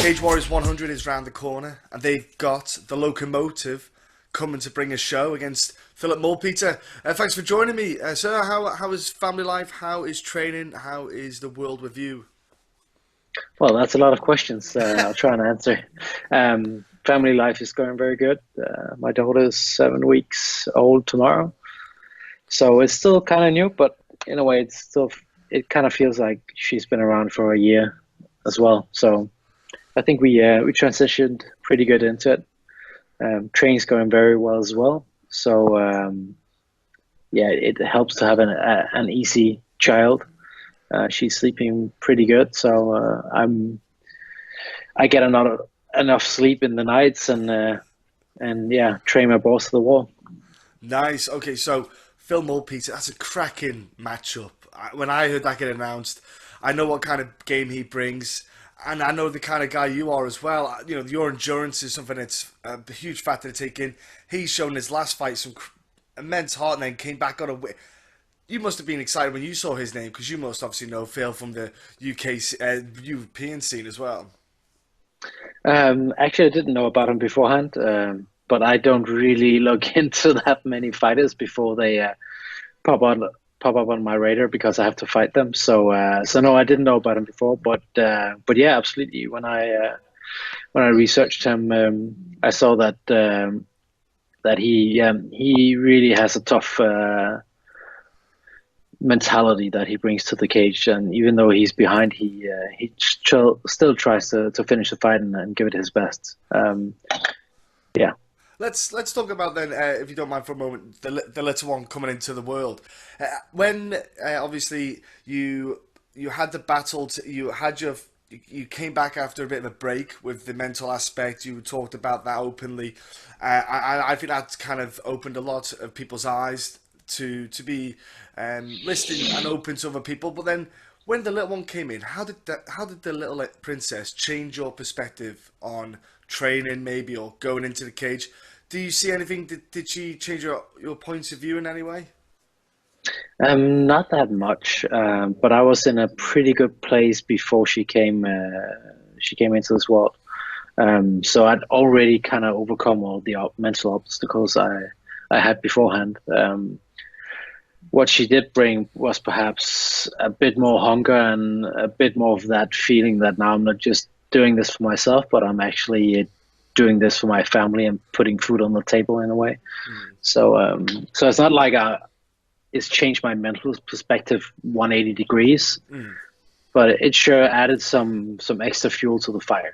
Cage Warriors 100 is round the corner, and they've got the locomotive coming to bring a show against Philip Mulpeter. Thanks for joining me, sir. How is family life? How is training? How is the world with you? Well, that's a lot of questions. I'll try and answer. Family life is going very good. My daughter is 7 weeks old tomorrow, so it's still kind of new, but in a way, it kind of feels like she's been around for a year as well. So I think we transitioned pretty good into it. Training's going very well as well. So yeah, it helps to have an easy child. She's sleeping pretty good, so I get enough sleep in the nights, and yeah, train my balls to the wall. Nice. Okay, so Phil Mulpeter, that's a cracking matchup. When I heard that get announced, I know what kind of game he brings, and I know the kind of guy you are as well. You know, your endurance is something that's a huge factor to take in. He's shown his last fight some immense heart, and then came back on a win. You must have been excited when you saw his name, because you must obviously know Phil from the UK, European scene as well. Actually, I didn't know about him beforehand, but I don't really look into that many fighters before they pop on pop up on my radar because I have to fight them. So no, I didn't know about him before, but yeah, absolutely. When I researched him, I saw that he really has a tough mentality that he brings to the cage, and even though he's behind, he still tries to finish the fight and give it his best. Yeah. Let's talk about then, if you don't mind for a moment, the little one coming into the world. When obviously you had the battle, you had you came back after a bit of a break with the mental aspect. You talked about that openly. I think that's kind of opened a lot of people's eyes to be listening and open to other people. But then when the little one came in, how did the little princess change your perspective on training, maybe, or going into the cage? Do you see anything? Did she change your points of view in any way? Not that much, but I was in a pretty good place before she came into this world. So I'd already kind of overcome all the mental obstacles I had beforehand. What she did bring was perhaps a bit more hunger and a bit more of that feeling that now I'm not just doing this for myself, but I'm actually doing this for my family and putting food on the table in a way. Mm. So it's not like it's changed my mental perspective 180 degrees, Mm. but it sure added some extra fuel to the fire.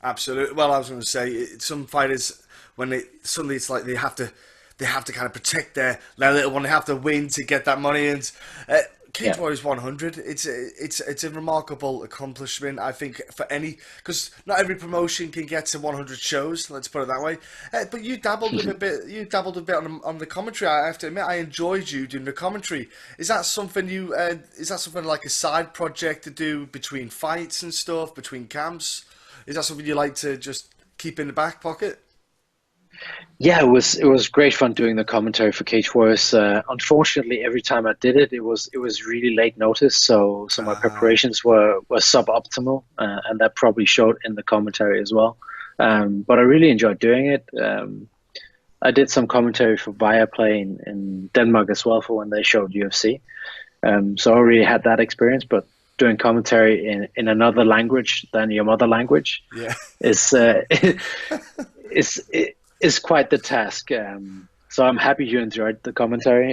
Absolutely. Well, I was going to say some fighters when they suddenly it's like they have to kind of protect their little one. They have to win to get that money. And Cage Yeah. Warriors 100, it's a remarkable accomplishment. I think for any, because not every promotion can get to 100 shows. Let's put it that way. But you dabbled with a bit. You dabbled a bit on the commentary. I have to admit, I enjoyed you doing the commentary. Is that something you? Is that something like a side project to do between fights and stuff, between camps? Is that something you like to just keep in the back pocket? Yeah, it was great fun doing the commentary for Cage Warriors. Unfortunately, every time I did it, it was really late notice, so my Ah, preparations were suboptimal, and that probably showed in the commentary as well. But I really enjoyed doing it. I did some commentary for Viaplay in Denmark as well for when they showed UFC. So I already had that experience, but doing commentary in another language than your mother language yeah. is is is quite the task. So I'm happy you enjoyed the commentary.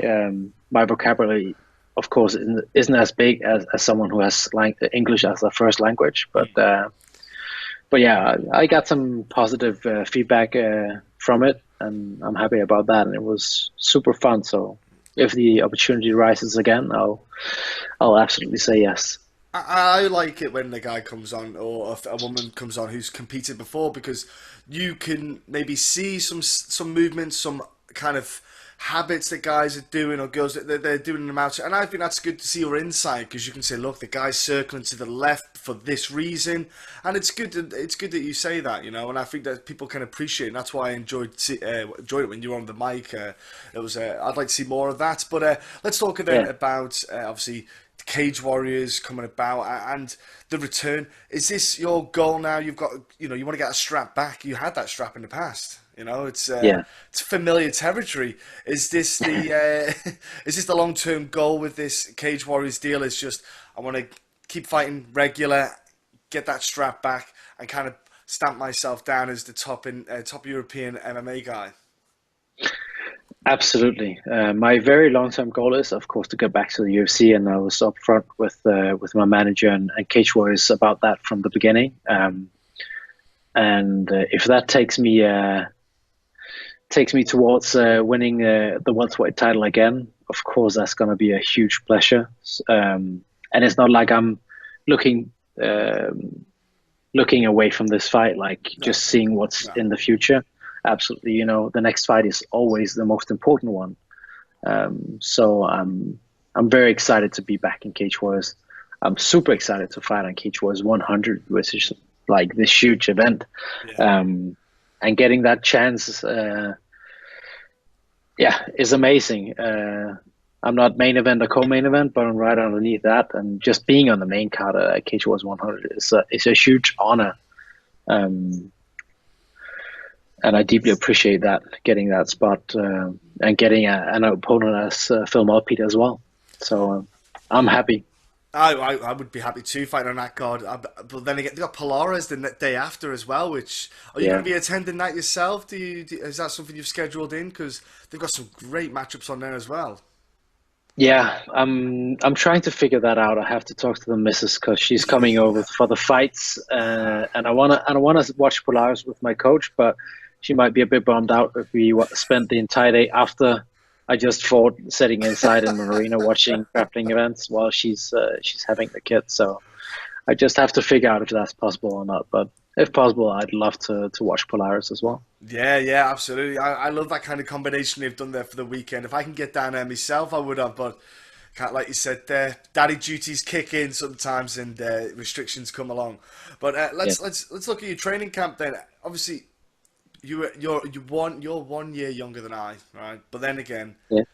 My vocabulary, of course, isn't as big as someone who has like English as a first language, but yeah, I got some positive feedback from it, and I'm happy about that. And it was super fun. So if the opportunity rises again, I'll absolutely say yes. I like it when the guy comes on or a woman comes on who's competed before, because you can maybe see some movements, some kind of habits that guys are doing or girls that they're doing them out. And I think that's good to see your insight, because you can say, look, the guy's circling to the left for this reason, and it's good that you say that, you know. And I think that people can appreciate it. And that's why I enjoyed it when you were on the mic. It was I'd like to see more of that. But let's talk then Yeah. about obviously Cage Warriors coming about and the return. Is this your goal now? You've got, you want to get a strap back. You had that strap in the past. Yeah. It's familiar territory. Is this the is this the long-term goal with this Cage Warriors deal? Is just I want to keep fighting regular, get that strap back, and kind of stamp myself down as the top European MMA guy. Absolutely. My very long-term goal is, of course, to get back to the UFC, and I was upfront with my manager and Cage Warriors about that from the beginning. And if that takes me towards winning the welterweight title again, of course, that's going to be a huge pleasure. And it's not like I'm looking away from this fight, like just seeing what's in the future. Absolutely, the next fight is always the most important one. So I'm very excited to be back in Cage Warriors. I'm super excited to fight on Cage Warriors 100, which is like this huge event. Yeah. And getting that chance, is amazing. I'm not main event or co-main event, but I'm right underneath that. And just being on the main card at Cage Warriors 100 is a huge honor. And I deeply appreciate that, getting that spot and getting an opponent as Phil Mulpeter as well. So I'm happy. I would be happy too fighting on that card. But then again, they got Polaris the day after as well. Which are you going to be attending that yourself? Is that something you've scheduled in? Because they've got some great matchups on there as well. Yeah, I'm trying to figure that out. I have to talk to the missus because she's coming over for the fights, and I wanna watch Polaris with my coach, but she might be a bit bummed out if we spent the entire day after I just fought sitting inside in the arena watching grappling events while she's having the kids. So I just have to figure out if that's possible or not. But if possible, I'd love to watch Polaris as well. Yeah, absolutely. I love that kind of combination they've done there for the weekend. If I can get down there myself, I would have. But like you said there, daddy duties kick in sometimes and restrictions come along. But let's look at your training camp then. Obviously, you're 1 year younger than I, right? But then again, we're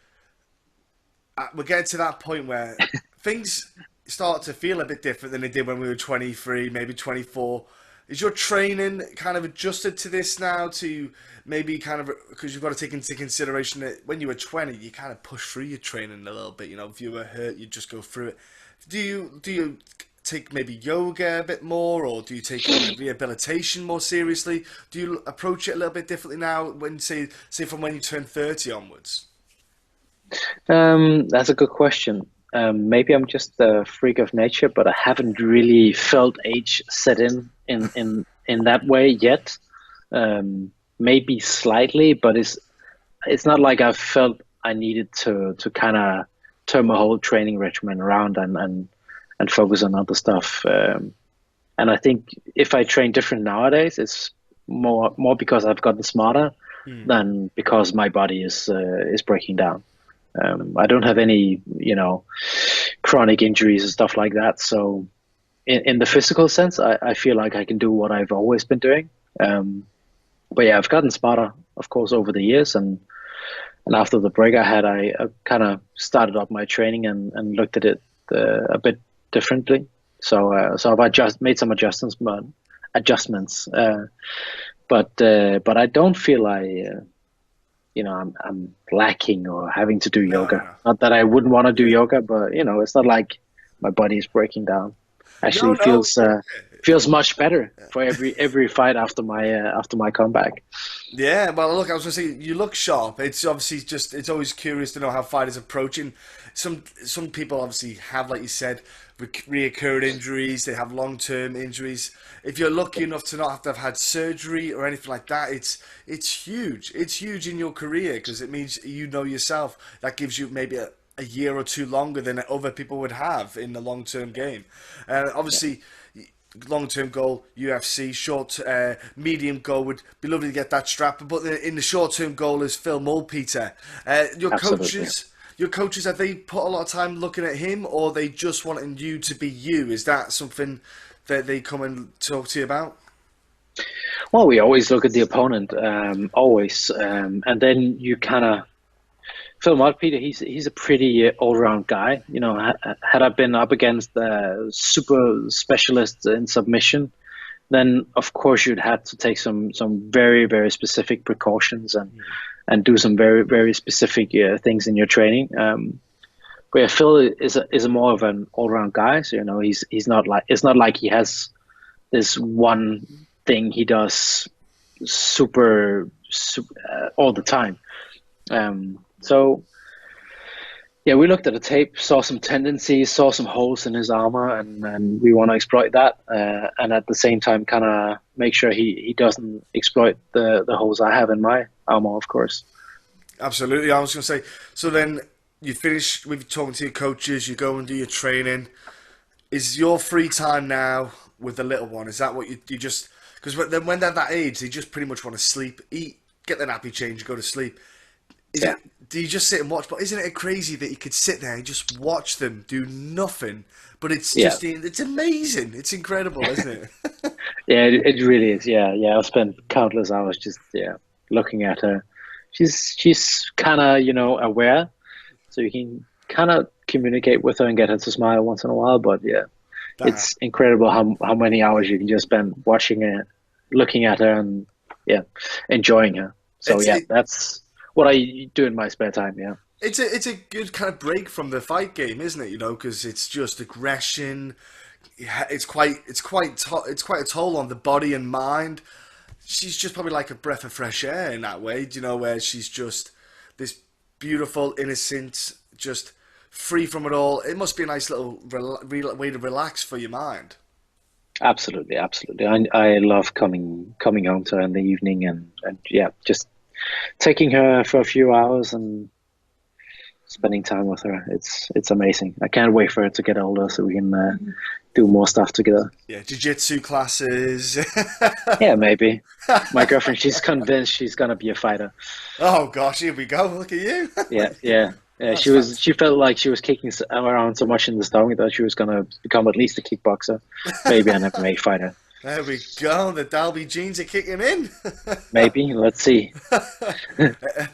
getting to that point where things start to feel a bit different than they did when we were 23, maybe 24. Is your training kind of adjusted to this now? To maybe kind of, because you've got to take into consideration that when you were 20, you kind of push through your training a little bit. If you were hurt, you just go through it. Do you take maybe yoga a bit more, or do you take rehabilitation more seriously? Do you approach it a little bit differently now when say from when you turn 30 onwards? That's a good question. Maybe I'm just a freak of nature, but I haven't really felt age set in that way yet. Maybe slightly, but it's not like I've felt I needed to kind of turn my whole training regimen around and focus on other stuff. And I think if I train different nowadays, it's more because I've gotten smarter than because my body is breaking down. I don't have any, chronic injuries and stuff like that. So in the physical sense, I feel like I can do what I've always been doing. But yeah, I've gotten smarter, of course, over the years. And after the break I had, I kind of started up my training and looked at it a bit differently. So I've made some adjustments, but I don't feel I'm lacking or having to do yoga. No. Not that I wouldn't want to do yoga, but it's not like my body is breaking down. Actually, feels much better for every fight after my comeback. Yeah, well, look, I was going to say you look sharp. It's obviously it's always curious to know how fighters approaching. Some people obviously have, like you said, reoccurring injuries. They have long-term injuries. If you're lucky enough to not have to have had surgery or anything like that, it's huge. It's huge in your career because it means yourself. That gives you maybe a year or two longer than other people would have in the long-term game. Obviously, long-term goal, UFC. Short, medium goal would be lovely to get that strap. But in the short-term goal is Phil Mulpeter. Your coaches, have they put a lot of time looking at him, or they just wanting you to be you? Is that something that they come and talk to you about? Well, we always look at the opponent, always. And then you kind of Phil Mulpeter, he's a pretty all-round guy. You know, had I been up against super specialists in submission, then of course you'd have to take some very very specific precautions and do some very very specific things in your training. But yeah, Phil is a more of an all-round guy. So you know, he's not like, it's not like he has this one thing he does super all the time. So yeah, we looked at the tape, saw some tendencies, saw some holes in his armor, and we want to exploit that, and at the same time kind of make sure he doesn't exploit the holes I have in my armor, of course. Absolutely. I was going to say, so then you finish with talking to your coaches, you go and do your training. Is your free time now with the little one? Is that what you just... Because when they're that age, they just pretty much want to sleep, eat, get the nappy change, go to sleep. Do you just sit and watch? But isn't it crazy that you could sit there and just watch them do nothing? But it's just, it's amazing. It's incredible, isn't it? Yeah, it really is. Yeah. I've spent countless hours just looking at her. She's kind of, you know, aware, so you can kind of communicate with her and get her to smile once in a while. But it's incredible how many hours you can just spend watching her, looking at her, and enjoying her. So that's what I do in my spare time. Yeah, it's a good kind of break from the fight game, isn't it? You know, because it's just aggression. It's quite a toll on the body and mind. She's just probably like a breath of fresh air in that way. Do you know, where she's just this beautiful, innocent, just free from it all. It must be a nice little way to relax for your mind. absolutely. I love coming home to her in the evening and just taking her for a few hours and spending time with her. It's amazing. I can't wait for her to get older so we can do more stuff together. Yeah, jiu-jitsu classes. Yeah, maybe. My girlfriend, she's convinced she's gonna be a fighter. Oh gosh, here we go. Look at you. Yeah. She felt like she was kicking around so much in the stomach that she was gonna become at least a kickboxer, maybe an MMA fighter. There we go. The Dalby genes are kicking in. Maybe. Let's see.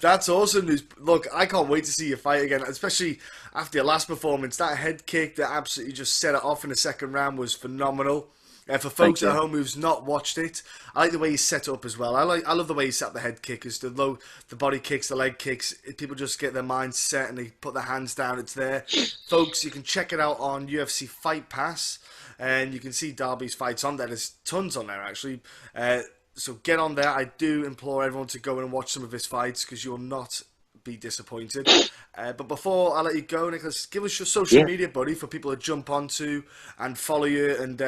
That's awesome news. Look, I can't wait to see you fight again, especially after your last performance. That head kick that absolutely just set it off in the second round was phenomenal. For folks at home who's not watched it, I like the way he set it up as well. I love the way he set up the head kickers, the body kicks, the leg kicks. People just get their minds set and they put their hands down. It's there, folks. You can check it out on UFC Fight Pass, and you can see Dalby's fights on there. There's tons on there actually. So get on there. I do implore everyone to go and watch some of his fights because you'll not be disappointed. But before I let you go, Nicolas, give us your social media, buddy, for people to jump onto and follow you and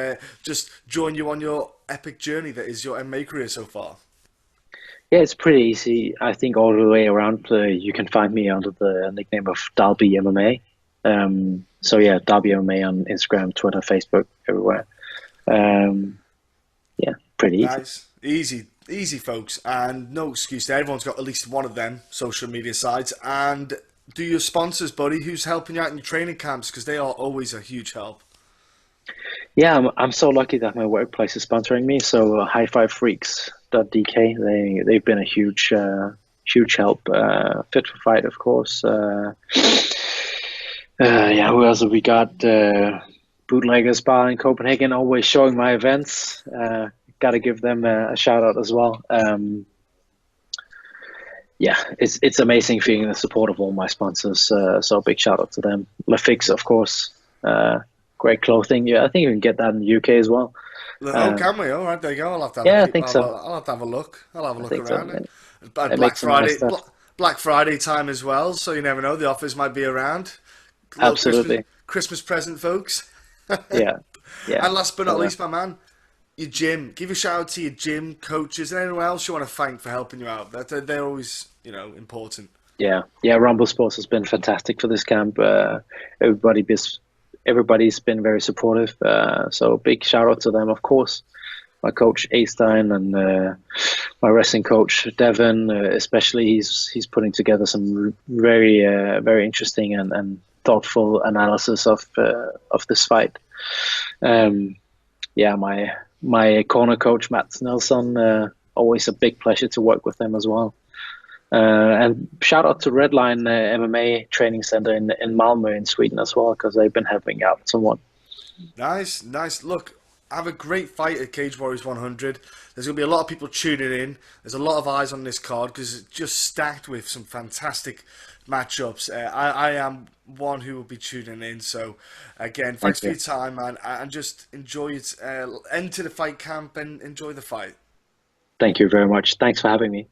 just join you on your epic journey that is your MMA career so far. Yeah, it's pretty easy. I think all the way around, you can find me under the nickname of Dalby MMA. So yeah, Dalby MMA on Instagram, Twitter, Facebook, everywhere. Yeah, pretty easy. Nice. Easy, folks, and no excuse there. Everyone's got at least one of them social media sites. And do your sponsors, buddy, who's helping you out in your training camps, because they are always a huge help. Yeah, I'm so lucky that my workplace is sponsoring me. So highfivefreaks.dk, they've been a huge help. Fit for Fight, of course. Who else have we got? Bootleggers Bar in Copenhagen, always showing my events. Got to give them a shout out as well. It's amazing feeling the support of all my sponsors. So big shout out to them. LaFix, of course. Great clothing. Yeah, I think you can get that in the UK as well. Can we? All right, there you go. I'll have to have I think so. I'll have to have a look. I'll have a look around it. It Black Friday time as well. So you never know. The offers might be around. Absolutely. Christmas present, folks. Yeah. And last but not least, my man, your gym. Give a shout out to your gym coaches and anyone else you want to thank for helping you out. They're always, important. Yeah. Rumble Sports has been fantastic for this camp. Everybody's been very supportive. So big shout out to them, of course. My coach A-Stein and my wrestling coach Devin, especially, he's putting together some very very interesting and thoughtful analysis of this fight. My corner coach Matt Nelson, always a big pleasure to work with them as well. And shout out to Redline MMA Training Center in Malmö in Sweden as well, because they've been helping out somewhat. Nice, nice. Look, have a great fight at Cage Warriors 100. There's going to be a lot of people tuning in. There's a lot of eyes on this card because it's just stacked with some fantastic matchups. I am one who will be tuning in. So, again, Thank thanks for you. your time, man. And just enjoy it. Enter the fight camp and enjoy the fight. Thank you very much. Thanks for having me.